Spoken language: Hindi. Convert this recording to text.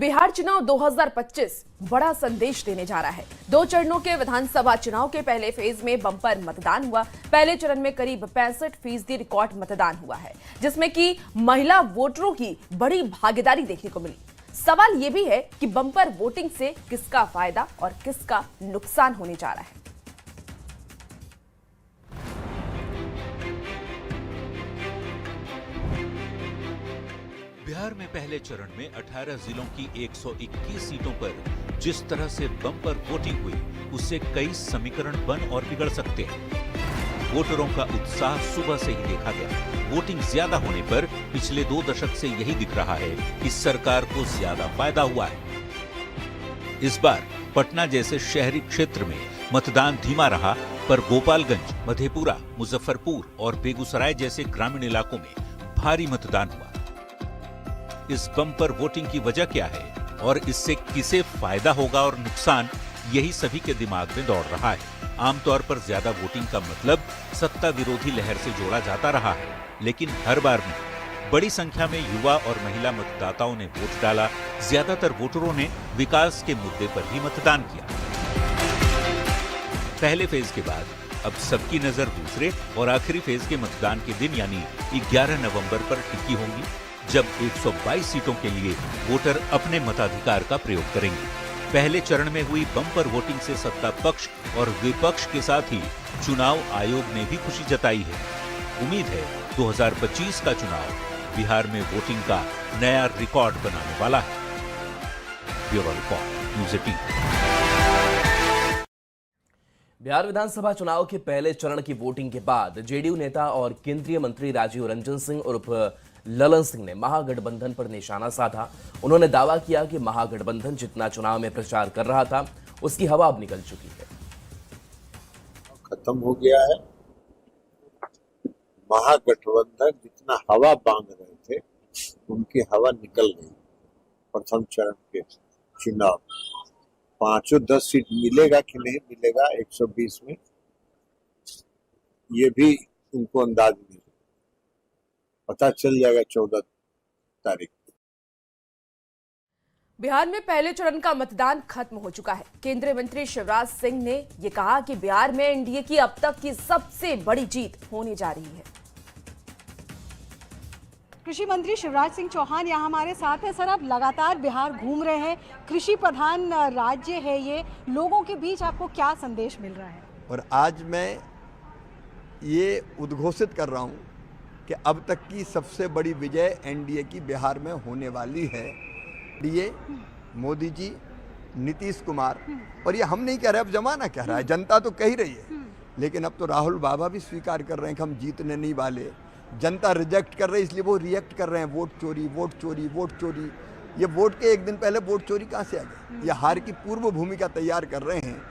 बिहार चुनाव 2025 बड़ा संदेश देने जा रहा है। 2 चरणों के विधानसभा चुनाव के पहले फेज में बम्पर मतदान हुआ। पहले चरण में करीब 65% रिकॉर्ड मतदान हुआ है, जिसमें कि महिला वोटरों की बड़ी भागीदारी देखने को मिली। सवाल यह भी है कि बम्पर वोटिंग से किसका फायदा और किसका नुकसान होने जा रहा है। बिहार में पहले चरण में 18 जिलों की 121 सीटों पर जिस तरह से बम्पर वोटिंग हुई, उससे कई समीकरण बन और बिगड़ सकते हैं। वोटरों का उत्साह सुबह से ही देखा गया। वोटिंग ज्यादा होने पर पिछले 2 दशक से यही दिख रहा है कि सरकार को ज्यादा फायदा हुआ है। इस बार पटना जैसे शहरी क्षेत्र में मतदान धीमा रहा, पर गोपालगंज, मधेपुरा, मुजफ्फरपुर और बेगूसराय जैसे ग्रामीण इलाकों में भारी मतदान हुआ। इस बम्पर वोटिंग की वजह क्या है और इससे किसे फायदा होगा और नुकसान, यही सभी के दिमाग में दौड़ रहा है। आमतौर पर ज्यादा वोटिंग का मतलब सत्ता विरोधी लहर से जोड़ा जाता रहा है, लेकिन हर बार में बड़ी संख्या में युवा और महिला मतदाताओं ने वोट डाला। ज्यादातर वोटरों ने विकास के मुद्दे पर भी मतदान किया। पहले फेज के बाद अब सबकी नजर दूसरे और आखिरी फेज के मतदान के दिन यानी 11 नवंबर पर टिकी होंगी, जब 122 सीटों के लिए वोटर अपने मताधिकार का प्रयोग करेंगे। पहले चरण में हुई बम्पर वोटिंग से सत्ता पक्ष और विपक्ष के साथ ही चुनाव आयोग ने भी खुशी जताई है। उम्मीद है 2025 का चुनाव बिहार में वोटिंग का नया रिकॉर्ड बनाने वाला है। Bureau report, news 18। बिहार विधानसभा चुनाव के पहले चरण की वोटिंग के बाद जेडीयू नेता और केंद्रीय मंत्री राजीव रंजन सिंह उर्फ ललन सिंह ने महागठबंधन पर निशाना साधा। उन्होंने दावा किया कि महागठबंधन जितना चुनाव में प्रचार कर रहा था, उसकी हवा अब निकल चुकी है। खत्म हो गया है। महागठबंधन जितना हवा बांध रहे थे, उनकी हवा निकल गई। प्रथम चरण के चुनाव 5-10 सीट मिलेगा कि नहीं मिलेगा 120 में, ये भी उनको अंदाज नहीं, पता चल जाएगा 14 तारीख। बिहार में पहले चरण का मतदान खत्म हो चुका है। केंद्रीय मंत्री शिवराज सिंह ने यह कहा कि बिहार में एनडीए की अब तक की सबसे बड़ी जीत होने जा रही है। कृषि मंत्री शिवराज सिंह चौहान यहाँ हमारे साथ हैं। सर, आप लगातार बिहार घूम रहे हैं, कृषि प्रधान राज्य है ये, लोगों के बीच आपको क्या संदेश मिल रहा है? और आज मैं ये उद्घोषित कर रहा हूँ कि अब तक की सबसे बड़ी विजय एनडीए की बिहार में होने वाली है। एनडीए, मोदी जी, नीतीश कुमार, और ये हम नहीं कह रहे, अब जमाना कह रहा है, जनता तो कह ही रही है, लेकिन अब तो राहुल बाबा भी स्वीकार कर रहे हैं कि हम जीतने नहीं वाले। जनता रिजेक्ट कर रही है, इसलिए वो रिएक्ट कर रहे हैं, वोट चोरी, वोट चोरी, वोट चोरी। ये वोट के एक दिन पहले वोट चोरी कहाँ से आ गई? ये हार की पूर्व भूमिका तैयार कर रहे हैं